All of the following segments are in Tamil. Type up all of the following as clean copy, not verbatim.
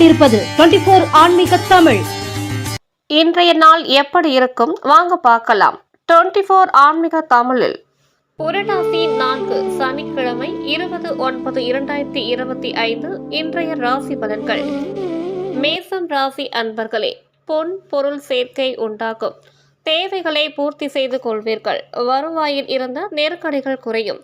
கொண்டிருப்பது 24 ஆன்மீக தமிழ். இன்றைய நாள் எப்படி இருக்கும் வாங்க பார்க்கலாம். 24 ஆன்மீக தமிழில் புரட்டாசி 4 சனிக்கிழமை 20/9/2025 இன்றைய ராசி பலன்கள். மேசம் ராசி அன்பர்களே, பொன் பொருள் சேர்க்கை உண்டாகும். தேவைகளை பூர்த்தி செய்து கொள்வீர்கள். வருவாயில் இருந்த நெருக்கடிகள் குறையும்.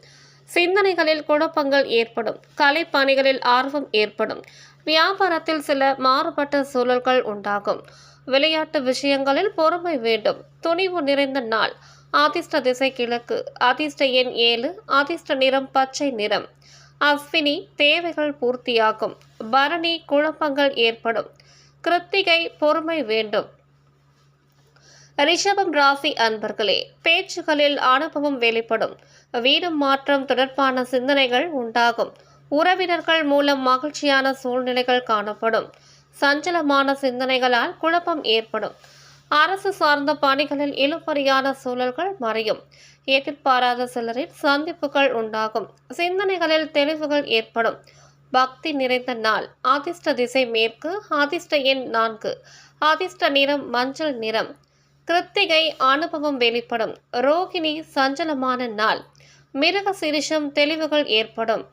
சிந்தனைகளில் குழப்பங்கள் ஏற்படும். கலைப்பணிகளில் ஆர்வம் ஏற்படும். வியாபாரத்தில் சில மாறுபட்ட சூழல்கள் உண்டாகும். விளையாட்டு விஷயங்களில் பொறுமை வேண்டும். துணிவு நிறைந்த நாள். அதிர்ஷ்ட திசை கிழக்கு. அதிர்ஷ்ட எண் 7. அதிர்ஷ்ட நிறம் பச்சை நிறம். அஸ்வினி தேவைகள் பூர்த்தியாகும். பரணி குழப்பங்கள் ஏற்படும். கிருத்திகை பொறுமை வேண்டும். ரிஷபம் ராசி அன்பர்களே, பேச்சுகளில் அனுபவம் வெளிப்படும். வீடு மாற்றம் தொடர்பான சிந்தனைகள் உண்டாகும். உறவினர்கள் மூலம் மகிழ்ச்சியான சூழ்நிலைகள் காணப்படும். சஞ்சலமான சிந்தனைகளால் குழப்பம் ஏற்படும். அரசு சார்ந்த பணிகளில் இழுபறியான சூழல்கள் மறையும். எதிர்பாராத சிலரின் சந்திப்புகள் உண்டாகும். சிந்தனைகளில் தெளிவுகள் ஏற்படும். பக்தி நிறைந்த நாள். அதிர்ஷ்ட திசை மேற்கு. அதிர்ஷ்ட எண் 4. அதிர்ஷ்ட நிறம் மஞ்சள் நிறம். கிருத்திகை அனுபவம் வெளிப்படும். ரோகிணி சஞ்சலமான நாள். மிருக சிரிஷம் தெளிவுகள் ஏற்படும்.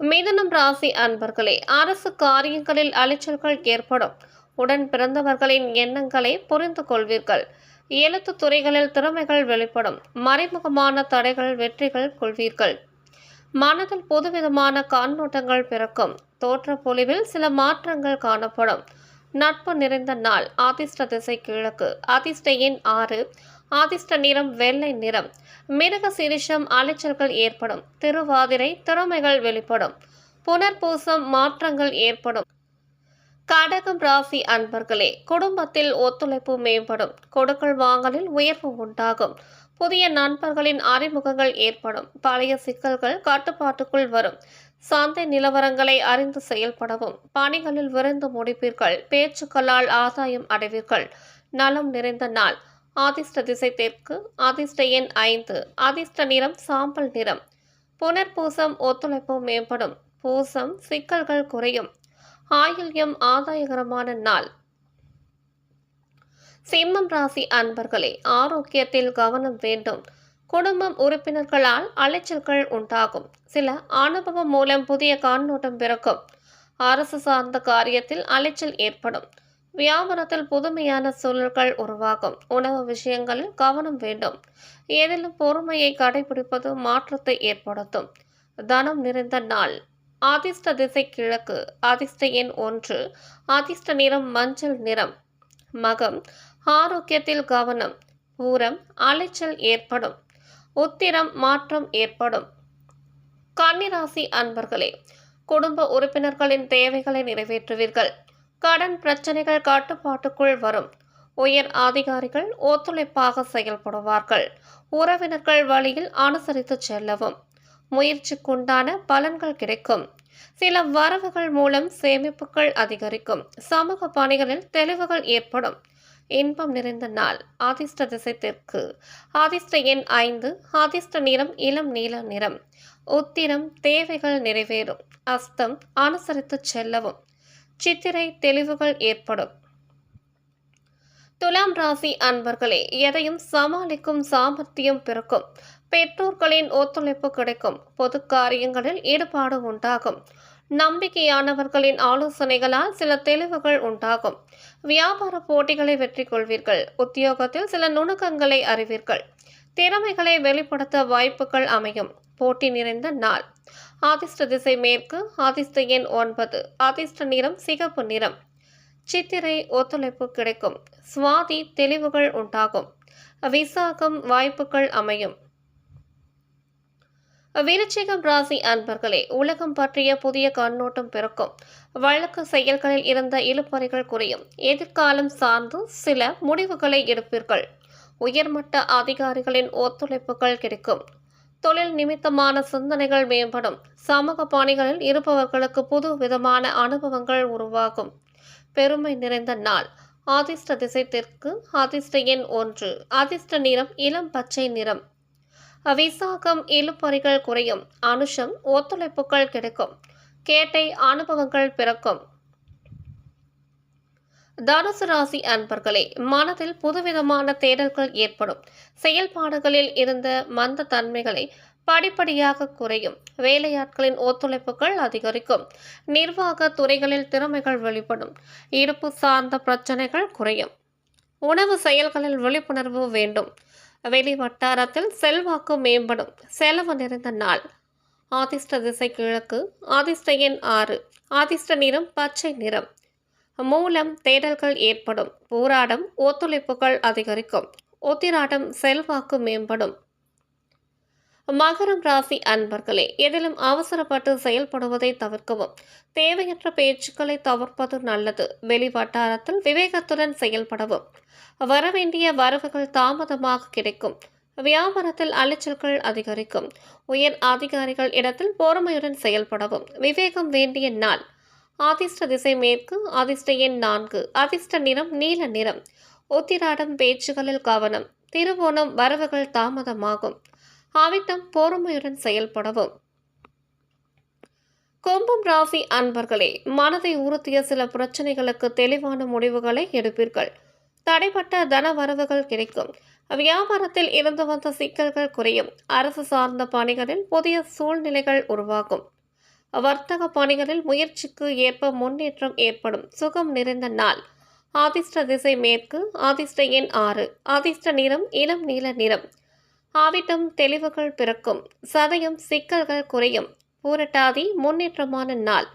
மிதுனம் ராசி அன்பர்களே, அரசு காரியங்களில் அலைச்சல்கள் ஏற்படும். உடன் பிறந்தவர்களின் எண்ணங்களை புரிந்து கொள்வீர்கள். எழுத்து துறைகளில் திறமைகள் வெளிப்படும். மறைமுகமான தடைகள் வெற்றிகள் கொள்வீர்கள். மனதில் புதுவிதமான கண்ணோட்டங்கள் பிறக்கும். தோற்ற பொலிவில் சில மாற்றங்கள் காணப்படும். நட்பு நிறைந்த நாள். அதிர்ஷ்ட திசை கிழக்கு. அதிர்ஷ்ட எண் 6. அதிர்ஷ்ட நிறம் வெள்ளை நிறம். மிருக சிரிஷம் அலைச்சல்கள் ஏற்படும். திருவாதிரை திறமைகள் வெளிப்படும். புனர்பூசம் மாற்றங்கள் ஏற்படும். கடகம் ராசி அன்பர்களே, குடும்பத்தில் ஒத்துழைப்பு மேம்படும். கொடுக்கல் வாங்கலில் உயர்வு உண்டாகும். புதிய நண்பர்களின் அறிமுகங்கள் ஏற்படும். பழைய சிக்கல்கள் கட்டுப்பாட்டுக்குள் வரும். சந்தை நிலவரங்களை அறிந்து செயல்படவும். பணிகளில் விரைந்து முடிப்பீர்கள். பேச்சுக்களால் ஆதாயம் அடைவீர்கள். நலம் நிறைந்த நாள். அதிர்ஷ்ட திசை தெற்கு. அதிர்ஷ்ட எண் 5. அதிர்ஷ்ட நிறம் சாம்பல் நிறம். புனர்பூசம் ஒத்துழைப்பு மேம்படும். பூசம் சிக்கல்கள் குறையும். ஆயில்யம் ஆதாயகரமான நாள். சிம்மம் ராசி அன்பர்களே, ஆரோக்கியத்தில் கவனம் வேண்டும். குடும்பம் உறுப்பினர்களால் அலைச்சல்கள் உண்டாகும். சில அனுபவம் மூலம் புதிய கண்ணோட்டம் பிறக்கும். அரசு சார்ந்த காரியத்தில் அலைச்சல் ஏற்படும். வியாபாரத்தில் புதுமையான சூழல்கள் உருவாகும். உணவு விஷயங்களில் கவனம் வேண்டும். எதிலும் பொறுமையை கடைபிடிப்பது மாற்றத்தை ஏற்படுத்தும். தனம் நிறைந்த நாள். அதிர்ஷ்ட திசை கிழக்கு. அதிர்ஷ்ட எண் 1. அதிர்ஷ்ட நிறம் மஞ்சள் நிறம். மகம் ஆரோக்கியத்தில் கவனம். பூரம் அலைச்சல் ஏற்படும். உத்திரம் மாற்றம் ஏற்படும். கன்னிராசி அன்பர்களே, குடும்ப உறுப்பினர்களின் தேவைகளை நிறைவேற்றுவீர்கள். கடன் பிரச்சனைகள் கட்டுப்பாட்டுக்குள் வரும். உயர் அதிகாரிகள் ஒத்துழைப்பாக செயல்படுவார்கள். உறவினர்கள் வழியில் அனுசரித்து செல்லவும். முயற்சிக்குண்டான பலன்கள் கிடைக்கும். சில வரவுகள் மூலம் சேமிப்புகள் அதிகரிக்கும். சமூக பணிகளில் தெளிவுகள் ஏற்படும். இன்பம் நிறைந்த நாள். அதிர்ஷ்ட திசை தெற்கு. அதிர்ஷ்ட எண் 5. அதிர்ஷ்ட நிறம் இளம் நீல நிறம். உத்திரம் தேவைகள் நிறைவேறும். அஸ்தம் அனுசரித்து செல்லவும். சித்திரை தெளிவுகள் ஏற்படும். துலாம் ராசி அன்பர்களே, எதையும் சமாளிக்கும் சாமர்த்தியம் பிறக்கும். பெற்றோர்களின் ஒத்துழைப்பு கிடைக்கும். பொது காரியங்களில் ஈடுபாடு உண்டாகும். நம்பிக்கையானவர்களின் ஆலோசனைகளால் சில தெளிவுகள் உண்டாகும். வியாபார போட்டிகளை வெற்றி கொள்வீர்கள். உத்தியோகத்தில் சில நுணுக்கங்களை அறிவீர்கள். திறமைகளை வெளிப்படுத்த வாய்ப்புகள் அமையும். போட்டி நிறைந்த நாள். அதிர்ஷ்ட திசை மேற்கு. அதிர்ஷ்ட எண் 9. அதிர்ஷ்ட நிறம் சிகப்பு நிறம். சித்திரை ஒத்துழைப்பு கிடைக்கும். சுவாதி தெளிவுகள் உண்டாகும். விசாகம் வாய்ப்புகள் அமையும். விருச்சிகம் ராசி அன்பர்களே, உலகம் பற்றிய புதிய கண்ணோட்டம் பிறக்கும். வழக்கு செயல்களில் இருந்த இழுபறிகள் குறையும். எதிர்காலம் சார்ந்து சில முடிவுகளை எடுப்பீர்கள். உயர்மட்ட அதிகாரிகளின் ஒத்துழைப்புகள் கிடைக்கும். தொழில் நிமித்தமான சிந்தனைகள் மேம்படும். சமூக பணிகளில் இருப்பவர்களுக்கு புது விதமான அனுபவங்கள் உருவாகும். பெருமை நிறைந்த நாள். அதிர்ஷ்ட திசை தெற்கு. அதிர்ஷ்ட எண் 1. அதிர்ஷ்ட நிறம் இளம் பச்சை நிறம். விசாகம் இழுபறிகள் குறையும். அனுஷம் ஒத்துழைப்புகள் கிடைக்கும். கேட்டை அனுபவங்கள் பிறக்கும். தனுசு ராசி அன்பர்களே, மனதில் புதுவிதமான தேடல்கள் ஏற்படும். செயல்பாடுகளில் இருந்த மந்த தன்மைகளை படிப்படியாக குறையும். வேலையாட்களின் ஒத்துழைப்புகள் அதிகரிக்கும். நிர்வாக துறைகளில் திறமைகள் வெளிப்படும். இருப்பு சார்ந்த பிரச்சனைகள் குறையும். உணவு செயல்களில் விழிப்புணர்வு வேண்டும். வெளி வட்டாரத்தில் செல்வாக்கு மேம்படும். செலவு நிறைந்த நாள். அதிர்ஷ்ட திசை கிழக்கு. அதிர்ஷ்ட எண் 6. அதிர்ஷ்ட நிறம் பச்சை நிறம். மூலம் தேடல்கள் ஏற்படும். போராடம் ஒத்துழைப்புகள் அதிகரிக்கும். உத்திராடம் செல்வாக்கு மேம்படும். மகரம் ராசி அன்பர்களே, எதிலும் அவசரப்பட்டு செயல்படுவதை தவிர்க்கவும். தேவையற்ற பேச்சுக்களை தவிர்ப்பது நல்லது. வெளி வட்டாரத்தில் விவேகத்துடன் செயல்படவும். வரவேண்டிய வரவுகள் தாமதமாக கிடைக்கும். வியாபாரத்தில் அலைச்சல்கள் அதிகரிக்கும். உயர் அதிகாரிகள் இடத்தில் பொறுமையுடன் செயல்படவும். விவேகம் வேண்டிய நாள். அதிர்ஷ்ட திசை மேற்கு. அதிர்ஷ்ட எண் 4. அதிர்ஷ்ட நிறம் நீல நிறம். உத்திராடம் பேச்சுகளில் கவனம். திருவோணம் வரவுகள் தாமதமாகும். அவிட்டம் பொறுமையுடன் செயல்படவும். கும்பம் ராசி அன்பர்களே, மனதை உறுத்திய சில பிரச்சனைகளுக்கு தெளிவான முடிவுகளை எடுப்பீர்கள். தடைப்பட்ட தன வரவுகள் கிடைக்கும். வியாபாரத்தில் இருந்து வந்த சிக்கல்கள் குறையும். அரசு சார்ந்த பணிகளில் புதிய சூழ்நிலைகள் உருவாகும். வர்த்தக பணிகளில் முயற்சிக்கு ஏற்ப முன்னேற்றம் ஏற்படும். சுகம் நிறைந்த நாள். அதிர்ஷ்ட திசை மேற்கு. அதிர்ஷ்ட எண் 6. அதிர்ஷ்ட நிறம் இளம் நீல நிறம். ஆவிட்டம் தெளிவுகள் பிறக்கும். சதயம் சிக்கல்கள் குறையும். பூரட்டாதி முன்னேற்றமான நாள்.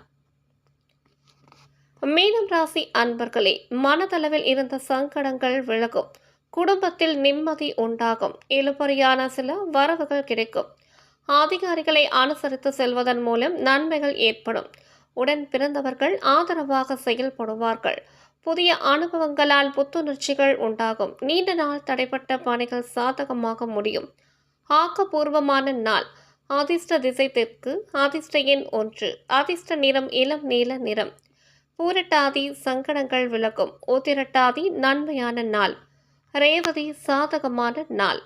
மீனம் ராசி அன்பர்களே, மனதளவில் இருந்த சங்கடங்கள் விலகும். குடும்பத்தில் நிம்மதி உண்டாகும். இழுபறியான சில வரவுகள் கிடைக்கும். அதிகாரிகளை அனுசரித்து செல்வதன் மூலம் நன்மைகள் ஏற்படும். உடன் பிறந்தவர்கள் ஆதரவாக செயல்படுவார்கள். புதிய அனுபவங்களால் புத்துணர்ச்சிகள் உண்டாகும். நீண்ட நாள் தடைப்பட்ட பணிகள் சாதகமாக முடியும். ஆக்கப்பூர்வமான நாள். அதிர்ஷ்ட திசை தெற்கு. அதிர்ஷ்ட எண் 1. அதிர்ஷ்ட நிறம் இளம் நீல நிறம். பூரட்டாதி சங்கடங்கள் விலகும். உத்திரட்டாதி நன்மையான நாள். ரேவதி சாதகமான நாள்.